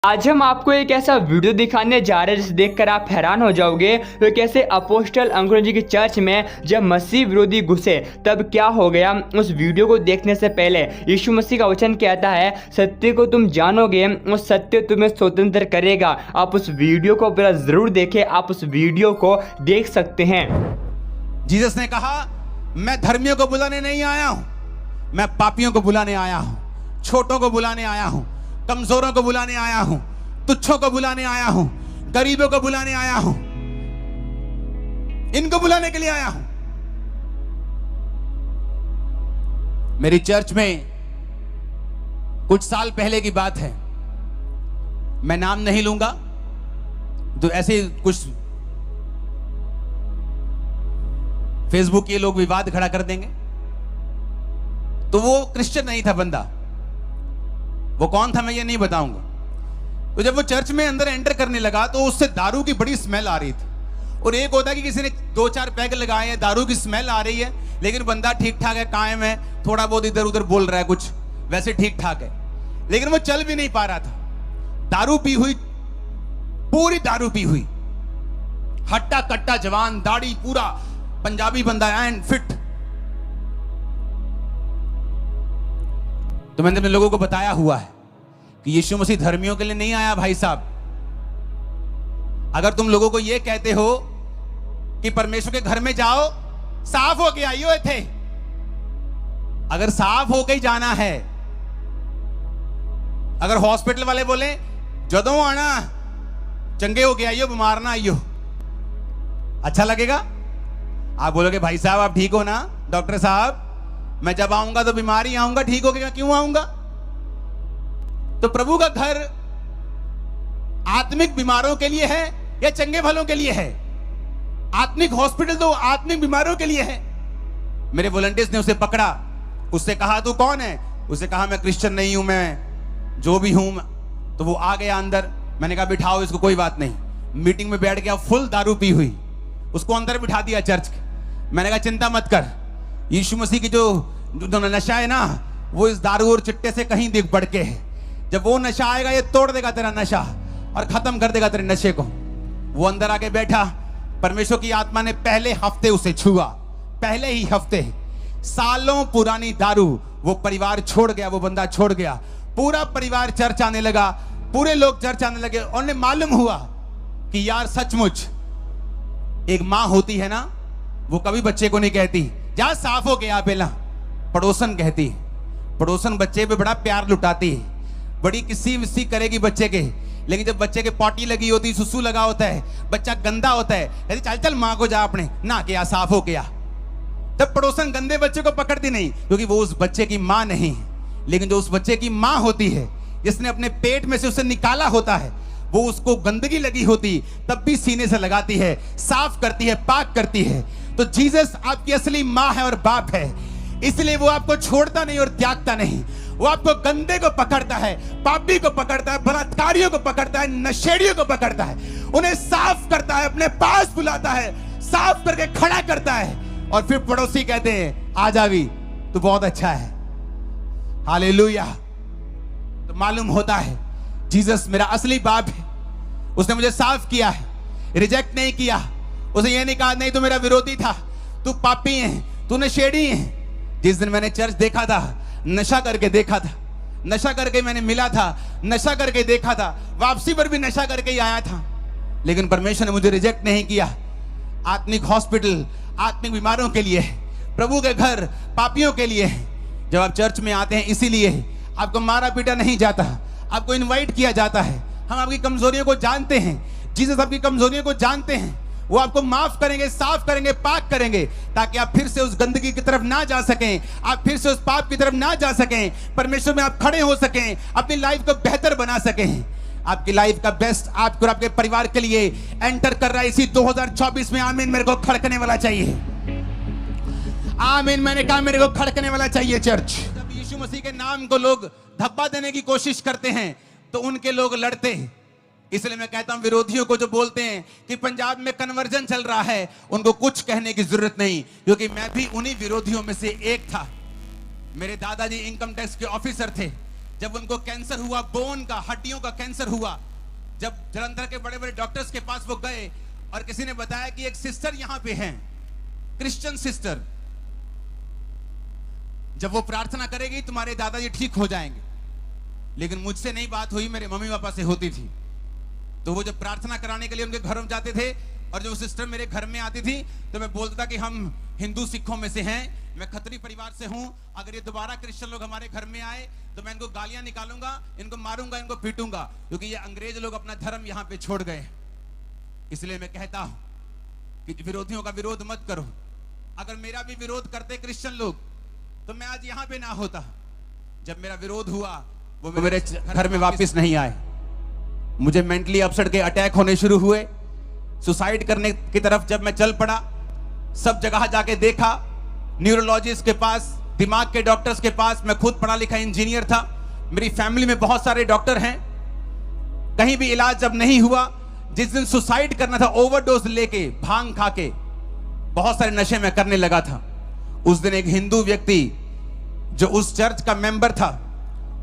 आज हम आपको एक ऐसा वीडियो दिखाने जा रहे हैं जिसे देखकर आप हैरान हो जाओगे तो कैसे अपोस्टल अंकुर जी की चर्च में जब मसीह विरोधी घुसे तब क्या हो गया। उस वीडियो को देखने से पहले यीशु मसीह का वचन कहता है, सत्य को तुम जानोगे और सत्य तुम्हें स्वतंत्र करेगा। आप उस वीडियो को पूरा जरूर देखें, आप उस वीडियो को देख सकते हैं। जीसस ने कहा, मैं धर्मियों को बुलाने नहीं आया हूं, मैं पापियों को बुलाने आया हूं, छोटों को बुलाने आया हूं, कमजोरों को बुलाने आया हूं, तुच्छों को बुलाने आया हूं, गरीबों को बुलाने आया हूं, इनको बुलाने के लिए आया हूं। मेरी चर्च में कुछ साल पहले की बात है, मैं नाम नहीं लूंगा, तो ऐसे कुछ फेसबुक के लोग विवाद खड़ा कर देंगे। तो वो क्रिश्चियन नहीं था बंदा, वो कौन था मैं ये नहीं बताऊंगा। तो जब वो चर्च में अंदर एंटर करने लगा तो उससे दारू की बड़ी स्मेल आ रही थी। और एक होता है कि किसी ने 2-4 पैग लगाए हैं, दारू की स्मेल आ रही है, लेकिन बंदा ठीक ठाक है, कायम है, थोड़ा बहुत इधर उधर बोल रहा है, कुछ वैसे ठीक ठाक है, लेकिन वो चल भी नहीं पा रहा था। दारू पी हुई, पूरी दारू पी हुई, हट्टा कट्टा जवान, दाढ़ी, पूरा पंजाबी बंदा एंड फिट। तो मैंने अपने लोगों को बताया हुआ है कि यीशु मसीह धर्मियों के लिए नहीं आया भाई साहब। अगर तुम लोगों को यह कहते हो कि परमेश्वर के घर में जाओ, साफ होके आइयो थे, अगर साफ होके ही जाना है, अगर हॉस्पिटल वाले बोले जदों आना चंगे होके आइयो, बीमार ना आइयो, अच्छा लगेगा? आप बोलोगे भाई साहब आप ठीक हो ना, डॉक्टर साहब मैं जब आऊंगा तो बीमार ही आऊंगा, ठीक हो गया, क्यों आऊंगा? तो प्रभु का घर आत्मिक बीमारों के लिए है या चंगे भलों के लिए है? आत्मिक हॉस्पिटल तो आत्मिक बीमारों के लिए है। मेरे वॉलंटियर्स ने उसे पकड़ा, उससे कहा तू कौन है? उसे कहा मैं क्रिश्चियन नहीं हूं, मैं जो भी हूं। तो वो आ गया अंदर, मैंने कहा बिठाओ इसको, कोई बात नहीं। मीटिंग में बैठ गया, फुल दारू पी हुई, उसको अंदर बिठा दिया चर्च के। मैंने कहा चिंता मत कर, यीशु मसीह की जो नशा है ना, वो इस दारू और चिट्टे से कहीं दिख बढ़ के है। जब वो नशा आएगा ये तोड़ देगा तेरा नशा और खत्म कर देगा तेरे नशे को। वो अंदर आके बैठा, परमेश्वर की आत्मा ने पहले हफ्ते उसे छुआ, पहले ही हफ्ते। सालों पुरानी दारू वो परिवार छोड़ गया, वो बंदा छोड़ गया। पूरा परिवार चर्च आने लगा, पूरे लोग चर्च आने लगे। और उन्हें मालूम हुआ कि यार सचमुच एक माँ होती है ना, वो कभी बच्चे को नहीं कहती जा साफ हो गया, पहला पड़ोसन कहती है। पड़ोसन बच्चे पे बड़ा प्यार लुटाती है, बड़ी किसी विसी करेगी बच्चे के, लेकिन जब बच्चे के पॉटी लगी होती, सुसु लगा होता है, बच्चा गंदा होता है, कहती चल चल माँ को जा अपने ना किया, साफ हो गया। तब पड़ोसन गंदे बच्चे को पकड़ती नहीं, क्योंकि वो उस बच्चे की माँ नहीं है। लेकिन जो उस बच्चे की माँ होती है, जिसने अपने पेट में से उसे निकाला होता है, वो उसको गंदगी लगी होती तब भी सीने से लगाती है, साफ करती है, पाक करती है। तो जीसस आपकी असली माँ है और बाप है, इसलिए वो आपको छोड़ता नहीं और त्यागता नहीं। वो आपको गंदे को पकड़ता है, पापी को पकड़ता है, बलात्कारियों को पकड़ता है, नशेड़ियों को पकड़ता है, उन्हें साफ करता है, अपने पास बुलाता है, साफ करके खड़ा करता है। और फिर पड़ोसी कहते हैं आ जावी तू बहुत अच्छा है, हालेलुया। तो मालूम होता है जीसस मेरा असली बाप है, उसने मुझे साफ किया है, रिजेक्ट नहीं किया। उसे यह नहीं कहा नहीं तू मेरा विरोधी था, तू पापी है, तू नशेड़ी है। जिस दिन मैंने चर्च देखा था, नशा करके देखा था, नशा करके मैंने मिला था, नशा करके देखा था, वापसी पर भी नशा करके ही आया था, लेकिन परमेश्वर ने मुझे रिजेक्ट नहीं किया। आत्मिक हॉस्पिटल आत्मिक बीमारों के लिए है, प्रभु के घर पापियों के लिए है। जब आप चर्च में आते हैं इसीलिए आपको मारा पीटा नहीं जाता, आपको इनवाइट किया जाता है। हम आपकी कमजोरियों को जानते हैं, जीसस आपकी कमजोरियों को जानते हैं, वो आपको माफ करेंगे, साफ करेंगे, पाक करेंगे, ताकि आप फिर से उस गंदगी की तरफ ना जा सकें, आप फिर से उस पाप की तरफ ना जा सकें, परमेश्वर में आप खड़े हो सकें, अपनी लाइफ को बेहतर बना सकें। आपकी लाइफ का बेस्ट आपको और आपके परिवार के लिए एंटर कर रहा है इसी 2024 में। आमीन मेरे को खड़कने वाला चाहिए, आमीन मैंने कहा मेरे को खड़कने वाला चाहिए चर्च। जब यीशु मसीह के नाम को लोग धब्बा देने की कोशिश करते हैं तो उनके लोग लड़ते हैं। इसलिए मैं कहता हूं विरोधियों को जो बोलते हैं कि पंजाब में कन्वर्जन चल रहा है, उनको कुछ कहने की जरूरत नहीं, क्योंकि मैं भी उन्हीं विरोधियों में से एक था। मेरे दादाजी इनकम टैक्स के ऑफिसर थे, जब उनको कैंसर हुआ, बोन का, हड्डियों का कैंसर हुआ, जब जलंधर के बड़े बड़े डॉक्टर्स के पास वो गए और किसी ने बताया कि एक सिस्टर यहां पे हैं, क्रिश्चियन सिस्टर, जब वो प्रार्थना करेगी तुम्हारे दादाजी ठीक हो जाएंगे। लेकिन मुझसे नहीं बात हुई, मेरे मम्मी पापा से होती थी। तो वो जब प्रार्थना कराने के लिए उनके घर में जाते थे और जब वो सिस्टर मेरे घर में आती थी तो मैं बोलता था कि हम हिंदू सिखों में से हैं, मैं खत्री परिवार से हूं, अगर ये दोबारा क्रिश्चियन लोग हमारे घर में आए तो मैं इनको गालियां निकालूंगा, इनको मारूंगा, इनको पीटूंगा, क्योंकि ये अंग्रेज लोग अपना धर्म यहां पे छोड़ गए। इसलिए मैं कहता हूं कि विरोधियों का विरोध मत करो। अगर मेरा भी विरोध करते क्रिश्चियन लोग तो मैं आज यहां पे ना होता। जब मेरा विरोध हुआ वो मेरे घर में वापस नहीं आए। मुझे मेंटली अपसेट के अटैक होने शुरू हुए। सुसाइड करने की तरफ जब मैं चल पड़ा, सब जगह जाके देखा, न्यूरोलॉजिस्ट के पास, दिमाग के डॉक्टर्स के पास। मैं खुद पढ़ा लिखा इंजीनियर था, मेरी फैमिली में बहुत सारे डॉक्टर हैं, कहीं भी इलाज जब नहीं हुआ। जिस दिन सुसाइड करना था, ओवरडोज लेके, भांग खा के, बहुत सारे नशे में करने लगा था, उस दिन एक हिंदू व्यक्ति जो उस चर्च का मेंबर था,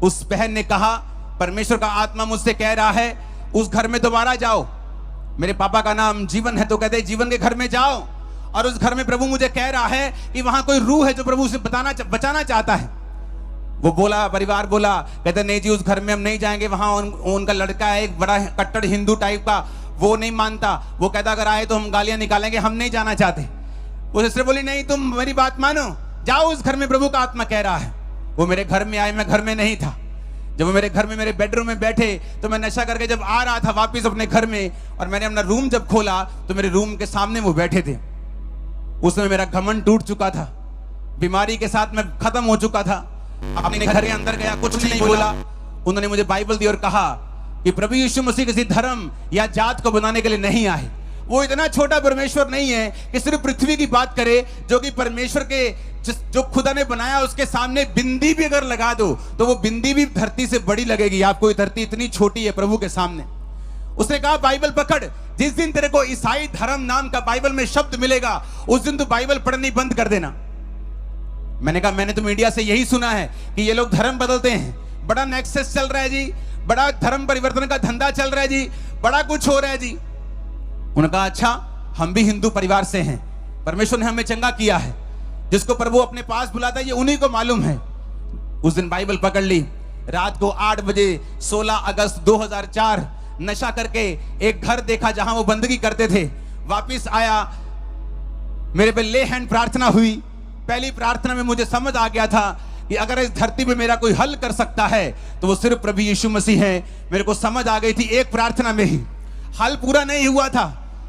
उस बहन ने कहा, परमेश्वर का आत्मा मुझसे कह रहा है उस घर में दोबारा जाओ। मेरे पापा का नाम जीवन है, तो कहते जीवन के घर में जाओ, और उस घर में प्रभु मुझे कह रहा है कि वहां कोई रूह है जो प्रभु उसे बचाना चाहता है। वो बोला, परिवार बोला, कहते नहीं जी उस घर में हम नहीं जाएंगे, वहां उनका लड़का है एक बड़ा कट्टर हिंदू टाइप का, वो नहीं मानता, वो कहता अगर आए तो हम गालियां निकालेंगे, हम नहीं जाना चाहते। वो सिस्टर बोली नहीं तुम मेरी बात मानो, जाओ उस घर में प्रभु का आत्मा कह रहा है। वो मेरे घर में आए, मैं घर में नहीं था। जब वो मेरे घर में मेरे बेडरूम में बैठे तो मैं नशा करके जब आ रहा था वापस अपने घर में, और मैंने अपना रूम जब खोला तो मेरे रूम के सामने वो बैठे थे। उसमें मेरा घमंड टूट चुका था, बीमारी के साथ मैं खत्म हो चुका था। अपने घर के अंदर गया, कुछ नहीं बोला। उन्होंने मुझे बाइबल दी और कहा कि प्रभु यीशु मसीह किसी धर्म या जात को बनाने के लिए नहीं आए। वो इतना छोटा परमेश्वर नहीं है कि सिर्फ पृथ्वी की बात करे, जो कि परमेश्वर के जो खुदा ने बनाया उसके सामने बिंदी भी अगर लगा दो तो वो बिंदी भी धरती से बड़ी लगेगी। आपको ये धरती इतनी छोटी है प्रभु के सामने। उसने कहा बाइबल पकड़, जिस दिन तेरे को ईसाई धर्म नाम का बाइबल में शब्द मिलेगा उस दिन तू बाइबल पढ़नी बंद कर देना। मैंने कहा मैंने तो मीडिया से यही सुना है कि ये लोग धर्म बदलते हैं, बड़ा नेक्सस चल रहा है जी, बड़ा धर्म परिवर्तन का धंधा चल रहा है जी, बड़ा कुछ हो रहा है जी। उन्होंने कहा अच्छा, हम भी हिंदू परिवार से हैं, परमेश्वर ने हमें चंगा किया है, जिसको प्रभु अपने पास बुलाता है ये उन्हीं को मालूम है। उस दिन बाइबल पकड़ ली, रात को 8 बजे 16 अगस्त 2004 नशा करके एक घर देखा जहां वो बंदगी करते थे, वापिस आया, मेरे पे ले हैंड प्रार्थना हुई। पहली प्रार्थना में मुझे समझ आ गया था कि अगर इस धरती पे मेरा कोई हल कर सकता है तो वो सिर्फ प्रभु यीशु मसीह है। मेरे को समझ आ गई थी एक प्रार्थना में ही, हल पूरा नहीं हुआ था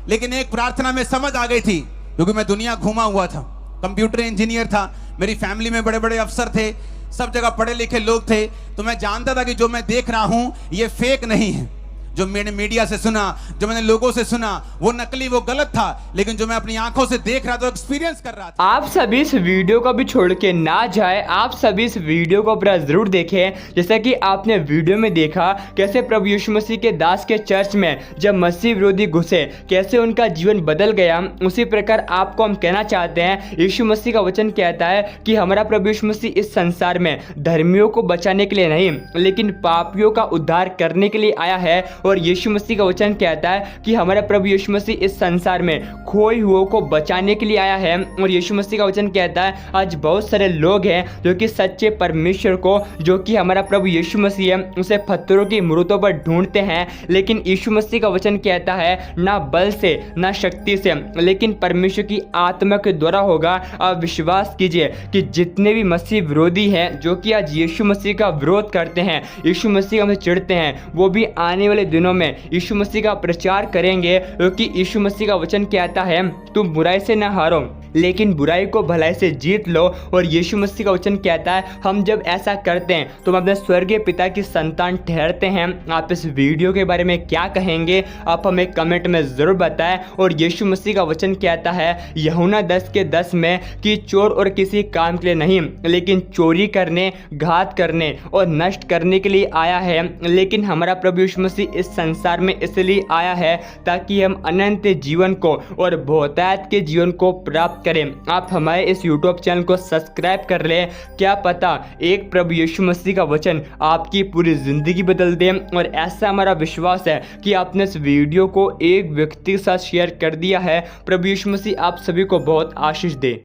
लेकिन एक प्रार्थना में समझ आ गई थी, क्योंकि मैं दुनिया घूमा हुआ था, कंप्यूटर इंजीनियर था, मेरी फैमिली में बड़े बड़े अफसर थे, सब जगह पढ़े लिखे लोग थे, तो मैं जानता था कि जो मैं देख रहा हूं ये फेक नहीं है। जो मैंने मीडिया से सुना, जो मैंने लोगों से सुना, वो नकली, वो गलत था, लेकिन जो मैं अपनी आंखों से देख रहा था, एक्सपीरियंस कर रहा था। आप सभी इस वीडियो को भी छोड़ के ना जाए, आप सभी इस वीडियो को पूरा जरूर देखें। जैसा कि आपने वीडियो में देखा कैसे प्रभु यीशु मसीह के दास के चर्च में जब मसीह विरोधी घुसे कैसे उनका जीवन बदल गया, उसी प्रकार आपको हम कहना चाहते हैं। यीशु मसीह का वचन कहता है कि हमारा प्रभु यीशु मसीह इस संसार में धर्मियों को बचाने के लिए नहीं लेकिन पापियों का उद्धार करने के लिए आया है। और यीशु मसीह का वचन कहता है कि हमारा प्रभु यीशु मसीह इस संसार में खोए हुओं को बचाने के लिए आया है। और यीशु मसीह का वचन कहता है आज बहुत सारे लोग हैं जो कि सच्चे परमेश्वर को, जो कि हमारा प्रभु यीशु मसीह है, उसे पत्थरों की मूर्तों पर ढूंढते हैं। लेकिन यीशु मसीह का वचन कहता है ना बल से ना शक्ति से लेकिन परमेश्वर की आत्मा के द्वारा होगा। आप विश्वास कीजिए कि जितने भी मसीह विरोधी हैं जो कि आज यीशु मसीह का विरोध करते हैं, यीशु मसीह हमसे चिढ़ते हैं, वो भी आने वाले दिनों में यीशु मसीह का प्रचार करेंगे, क्योंकि यीशु मसीह का वचन कहता है तुम बुराई से न हारो लेकिन बुराई को भलाई से जीत लो। और यीशु मसीह का वचन कहता है हम जब ऐसा करते हैं तो हम अपने स्वर्गीय पिता की संतान ठहरते हैं। आप इस वीडियो के बारे में क्या कहेंगे आप हमें कमेंट में ज़रूर बताएं। और यीशु मसीह का वचन कहता है यूहन्ना 10:10 में कि चोर और किसी काम के लिए नहीं लेकिन चोरी करने, घात करने और नष्ट करने के लिए आया है। लेकिन हमारा प्रभु यीशु मसीह इस इस संसार में इसलिए आया है ताकि हम अनंत जीवन को और बहुतायत के जीवन को प्राप्त करें। आप हमारे इस यूट्यूब चैनल को सब्सक्राइब कर लें। क्या पता एक प्रभु यीशु मसीह का वचन आपकी पूरी ज़िंदगी बदल दे। और ऐसा हमारा विश्वास है कि आपने इस वीडियो को एक व्यक्ति के साथ शेयर कर दिया है। प्रभु यीशु मसीह आप सभी को बहुत आशीष दे।